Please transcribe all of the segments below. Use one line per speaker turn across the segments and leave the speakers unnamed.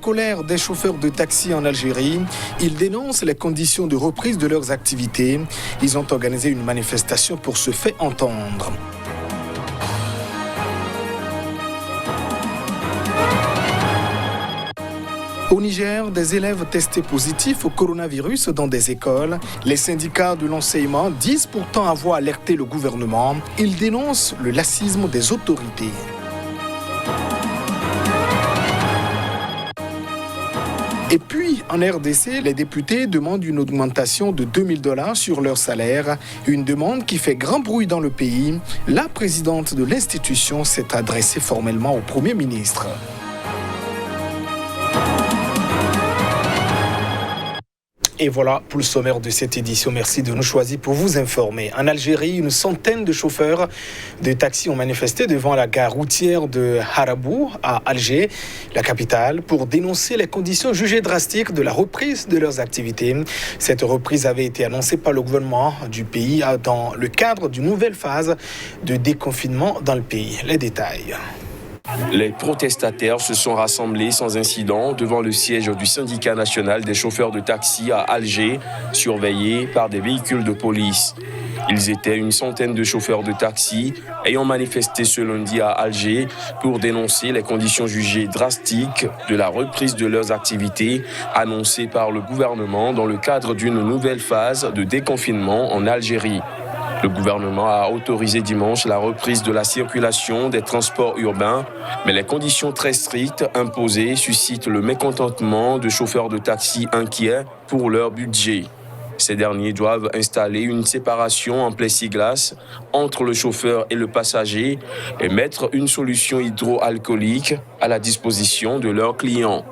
colère des chauffeurs de taxi en Algérie. Ils dénoncent les conditions de reprise de leurs activités. Ils ont organisé une manifestation pour se faire entendre. Au Niger, des élèves testés positifs au coronavirus dans des écoles. Les syndicats de l'enseignement disent pourtant avoir alerté le gouvernement. Ils dénoncent le laxisme des autorités. Et puis, en RDC, les députés demandent une augmentation de $2000 sur leur salaire, une demande qui fait grand bruit dans le pays. La présidente de l'institution s'est adressée formellement au Premier ministre. Et voilà pour le sommaire de cette édition. Merci de nous choisir pour vous informer. En Algérie, une centaine de chauffeurs de taxis ont manifesté devant la gare routière de Harabou à Alger, la capitale, pour dénoncer les conditions jugées drastiques de la reprise de leurs activités. Cette reprise avait été annoncée par le gouvernement du pays dans le cadre d'une nouvelle phase de déconfinement dans le pays. Les détails.
Les protestataires se sont rassemblés sans incident devant le siège du syndicat national des chauffeurs de taxi à Alger, surveillés par des véhicules de police. Ils étaient une centaine de chauffeurs de taxi ayant manifesté ce lundi à Alger pour dénoncer les conditions jugées drastiques de la reprise de leurs activités annoncées par le gouvernement dans le cadre d'une nouvelle phase de déconfinement en Algérie. Le gouvernement a autorisé dimanche la reprise de la circulation des transports urbains, mais les conditions très strictes imposées suscitent le mécontentement de chauffeurs de taxi inquiets pour leur budget. Ces derniers doivent installer une séparation en plexiglas entre le chauffeur et le passager et mettre une solution hydroalcoolique à la disposition de leurs clients.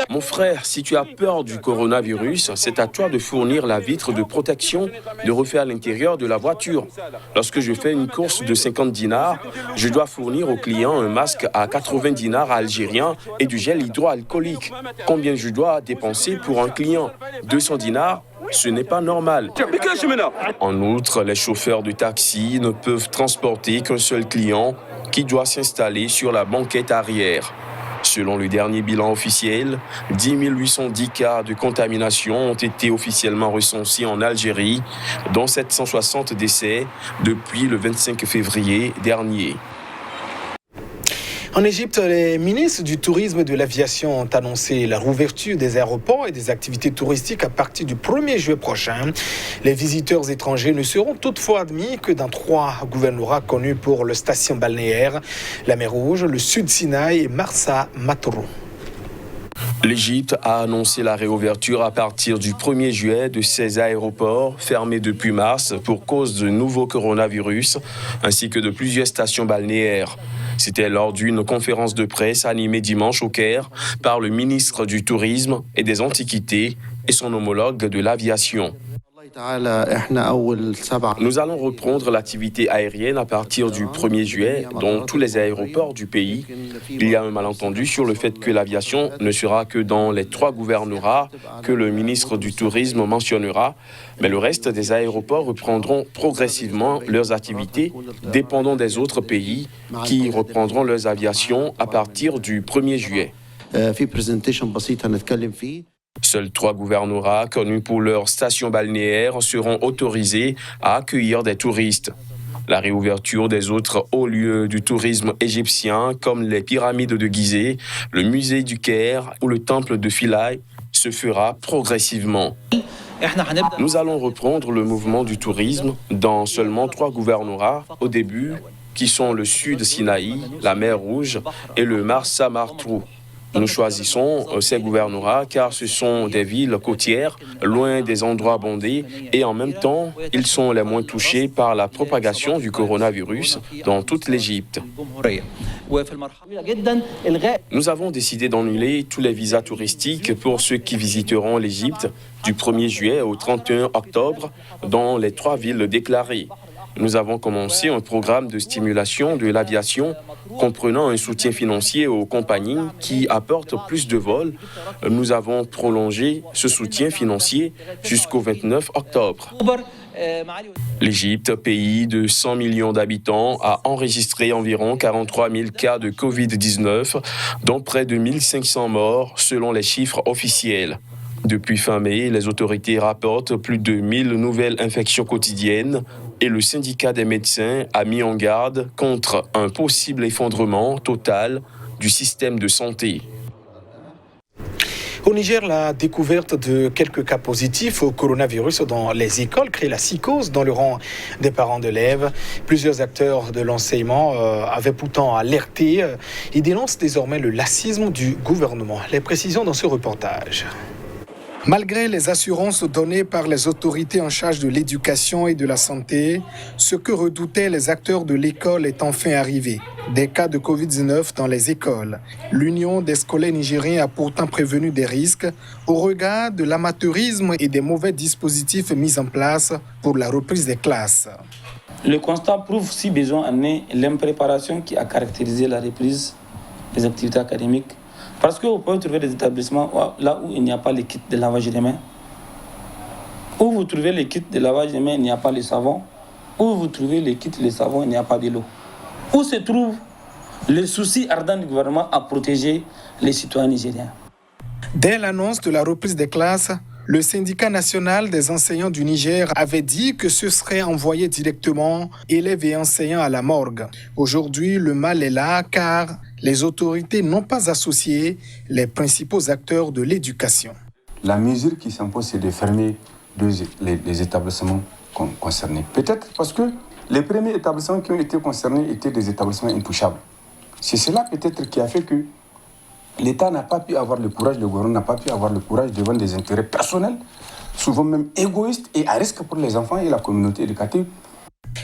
Mon frère, si tu as peur du coronavirus, c'est à toi de fournir la vitre de protection, de refaire l'intérieur de la voiture. Lorsque je fais une course de 50 dinars, je dois fournir au client un masque à 80 dinars algériens et du gel hydroalcoolique. Combien je dois dépenser pour un client ? 200 dinars ? Ce n'est pas normal. En outre, les chauffeurs de taxi ne peuvent transporter qu'un seul client qui doit s'installer sur la banquette arrière. Selon le dernier bilan officiel, 10 810 cas de contamination ont été officiellement recensés en Algérie, dont 760 décès depuis le 25 février dernier.
En Égypte, les ministres du tourisme et de l'aviation ont annoncé la rouverture des aéroports et des activités touristiques à partir du 1er juillet prochain. Les visiteurs étrangers ne seront toutefois admis que dans 3 gouvernorats connus pour les stations balnéaires, la mer Rouge, le Sud Sinaï et Marsa Matruh.
L'Égypte a annoncé la réouverture à partir du 1er juillet de ces aéroports fermés depuis mars pour cause de nouveaux coronavirus, ainsi que de plusieurs stations balnéaires. C'était lors d'une conférence de presse animée dimanche au Caire par le ministre du Tourisme et des Antiquités et son homologue de l'aviation. Nous allons reprendre l'activité aérienne à partir du 1er juillet dans tous les aéroports du pays. Il y a un malentendu sur le fait que l'aviation ne sera que dans les 3 gouvernorats que le ministre du Tourisme mentionnera, mais le reste des aéroports reprendront progressivement leurs activités dépendant des autres pays qui reprendront leurs aviations à partir du 1er juillet. Seuls 3 gouvernorats connus pour leurs stations balnéaires seront autorisés à accueillir des touristes. La réouverture des autres hauts lieux du tourisme égyptien, comme les pyramides de Gizeh, le musée du Caire ou le temple de Philae, se fera progressivement. Nous allons reprendre le mouvement du tourisme dans seulement 3 gouvernorats au début, qui sont le Sud Sinaï, la mer Rouge et le Marsa Matruh. Nous choisissons ces gouvernorats car ce sont des villes côtières, loin des endroits bondés et en même temps, ils sont les moins touchés par la propagation du coronavirus dans toute l'Égypte. Nous avons décidé d'annuler tous les visas touristiques pour ceux qui visiteront l'Égypte du 1er juillet au 31 octobre dans les 3 villes déclarées. Nous avons commencé un programme de stimulation de l'aviation comprenant un soutien financier aux compagnies qui apportent plus de vols. Nous avons prolongé ce soutien financier jusqu'au 29 octobre. L'Égypte, pays de 100 millions d'habitants, a enregistré environ 43 000 cas de Covid-19, dont près de 1 500 morts selon les chiffres officiels. Depuis fin mai, les autorités rapportent plus de 1 000 nouvelles infections quotidiennes et le syndicat des médecins a mis en garde contre un possible effondrement total du système de santé.
Au Niger, la découverte de quelques cas positifs au coronavirus dans les écoles crée la psychose dans le rang des parents d'élèves. Plusieurs acteurs de l'enseignement avaient pourtant alerté. Ils dénoncent désormais le laxisme du gouvernement. Les précisions dans ce reportage. Malgré les assurances données par les autorités en charge de l'éducation et de la santé, ce que redoutaient les acteurs de l'école est enfin arrivé. Des cas de Covid-19 dans les écoles. L'Union des scolaires nigériens a pourtant prévenu des risques au regard de l'amateurisme et des mauvais dispositifs mis en place pour la reprise des classes.
Le constat prouve, si besoin en est, l'impréparation qui a caractérisé la reprise des activités académiques. Parce que vous pouvez trouver des établissements là où il n'y a pas les kits de lavage des mains. Où vous trouvez les kits de lavage des mains, il n'y a pas le savon. Où vous trouvez les kits de savon, il n'y a pas de l'eau. Où se trouve le souci ardent du gouvernement à protéger les citoyens nigériens?
Dès l'annonce de la reprise des classes, le syndicat national des enseignants du Niger avait dit que ce serait envoyé directement élèves et enseignants à la morgue. Aujourd'hui, le mal est là car les autorités n'ont pas associé les principaux acteurs de l'éducation.
La mesure qui s'impose, c'est de fermer les établissements concernés. Peut-être parce que les premiers établissements qui ont été concernés étaient des établissements intouchables. C'est cela peut-être qui a fait que l'État n'a pas pu avoir le courage, le gouvernement n'a pas pu avoir le courage devant des intérêts personnels, souvent même égoïstes et à risque pour les enfants et la communauté éducative.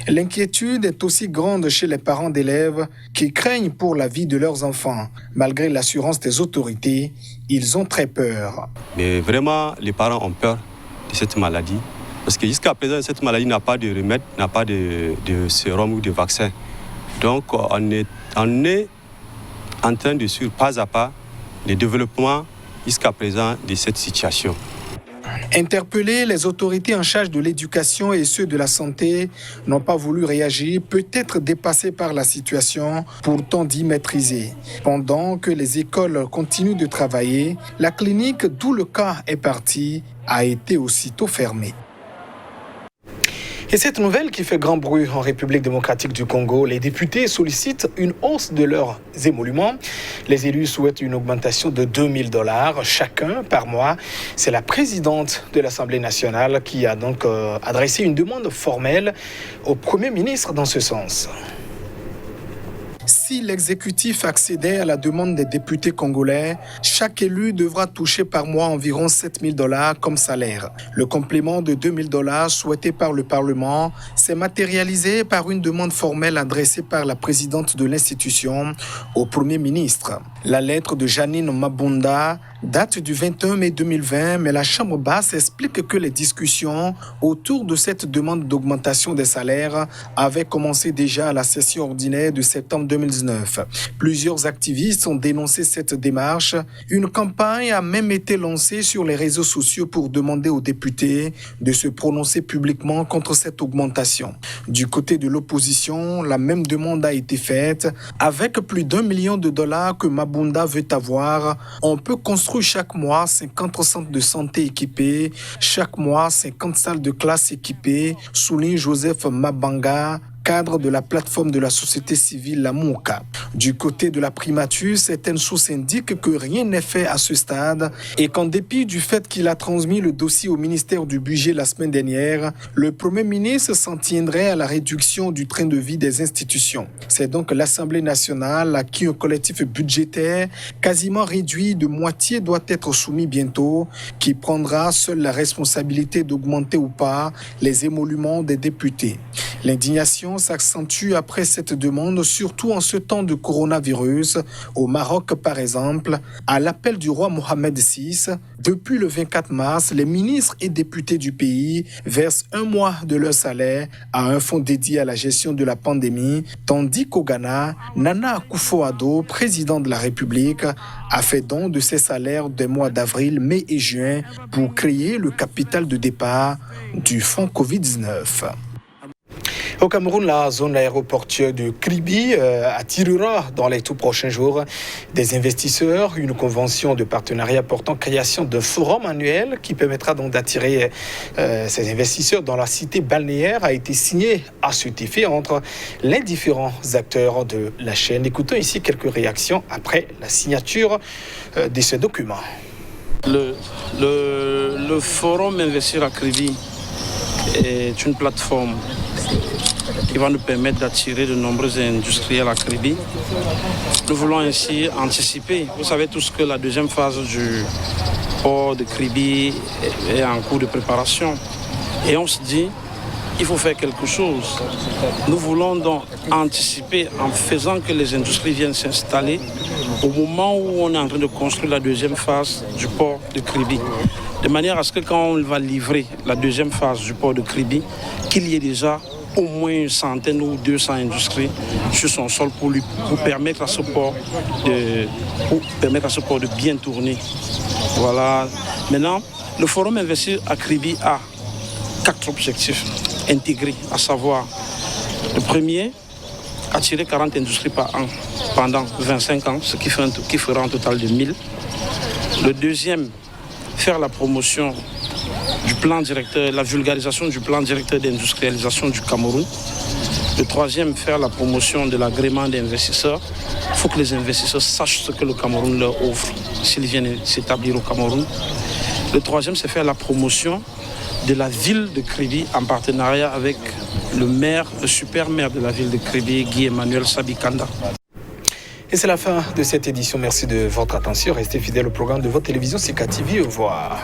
L'inquiétude est aussi grande chez les parents d'élèves qui craignent pour la vie de leurs enfants. Malgré l'assurance des autorités, ils ont très peur.
Mais vraiment, les parents ont peur de cette maladie. Parce que jusqu'à présent, cette maladie n'a pas de remède, n'a pas de sérum ou de vaccin. Donc, on est en train de suivre pas à pas le développement jusqu'à présent de cette situation.
Interpellés, les autorités en charge de l'éducation et ceux de la santé n'ont pas voulu réagir, peut-être dépassés par la situation, pourtant dit maîtrisée. Pendant que les écoles continuent de travailler, la clinique d'où le cas est parti a été aussitôt fermée. Et cette nouvelle qui fait grand bruit en République démocratique du Congo, les députés sollicitent une hausse de leurs émoluments. Les élus souhaitent une augmentation de $2 000 chacun par mois. C'est la présidente de l'Assemblée nationale qui a donc adressé une demande formelle au Premier ministre dans ce sens. Si l'exécutif accédait à la demande des députés congolais, chaque élu devra toucher par mois environ $7 000 comme salaire. Le complément de $2 000 souhaité par le Parlement s'est matérialisé par une demande formelle adressée par la présidente de l'institution au Premier ministre. La lettre de Janine Mabunda date du 21 mai 2020, mais la Chambre basse explique que les discussions autour de cette demande d'augmentation des salaires avaient commencé déjà à la session ordinaire de septembre 2019. Plusieurs activistes ont dénoncé cette démarche. Une campagne a même été lancée sur les réseaux sociaux pour demander aux députés de se prononcer publiquement contre cette augmentation. Du côté de l'opposition, la même demande a été faite. Avec plus d'1 million de dollars que Mabunda veut avoir, on peut construire chaque mois 50 centres de santé équipés, chaque mois 50 salles de classe équipées, souligne Joseph Mabanga, cadre de la plateforme de la société civile, la MOUCA. Du côté de la primature, certaines sources indiquent que rien n'est fait à ce stade et qu'en dépit du fait qu'il a transmis le dossier au ministère du Budget la semaine dernière, le Premier ministre s'en tiendrait à la réduction du train de vie des institutions. C'est donc l'Assemblée nationale à qui un collectif budgétaire quasiment réduit de moitié doit être soumis bientôt, qui prendra seule la responsabilité d'augmenter ou pas les émoluments des députés. L'indignation tensions s'accentuent après cette demande, surtout en ce temps de coronavirus. Au Maroc, par exemple, à l'appel du roi Mohamed VI, depuis le 24 mars, les ministres et députés du pays versent 1 mois de leur salaire à un fonds dédié à la gestion de la pandémie, tandis qu'au Ghana, Nana Akufo-Addo, président de la République, a fait don de ses salaires des mois d'avril, mai et juin pour créer le capital de départ du fonds Covid-19. Au Cameroun, la zone aéroportuaire de Kribi attirera dans les tout prochains jours des investisseurs. Une convention de partenariat portant création d'un forum annuel qui permettra donc d'attirer ces investisseurs dans la cité balnéaire a été signée à cet effet entre les différents acteurs de la chaîne. Écoutons ici quelques réactions après la signature de ce document.
Le forum Investir à Kribi est une plateforme qui va nous permettre d'attirer de nombreux industriels à Kribi. Nous voulons ainsi anticiper. Vous savez tous que la deuxième phase du port de Kribi est en cours de préparation. Et on se dit, il faut faire quelque chose. Nous voulons donc anticiper en faisant que les industries viennent s'installer au moment où on est en train de construire la deuxième phase du port de Kribi. De manière à ce que quand on va livrer la deuxième phase du port de Kribi, qu'il y ait déjà au moins une centaine ou 200 industries sur son sol pour permettre à ce port de bien tourner. Voilà. Maintenant, le forum Investir à Kribi a 4 objectifs intégrés, à savoir le premier, attirer 40 industries par an pendant 25 ans, ce qui fera un total de 1000. Le deuxième, faire la promotion du plan directeur, la vulgarisation du plan directeur d'industrialisation du Cameroun. Le troisième, faire la promotion de l'agrément d'investisseurs. Il faut que les investisseurs sachent ce que le Cameroun leur offre s'ils viennent s'établir au Cameroun. Le troisième, c'est faire la promotion de la ville de Kribi en partenariat avec le super maire de la ville de Kribi, Guy-Emmanuel Sabikanda.
Et c'est la fin de cette édition. Merci de votre attention. Restez fidèles au programme de votre télévision Sika TV. Au revoir.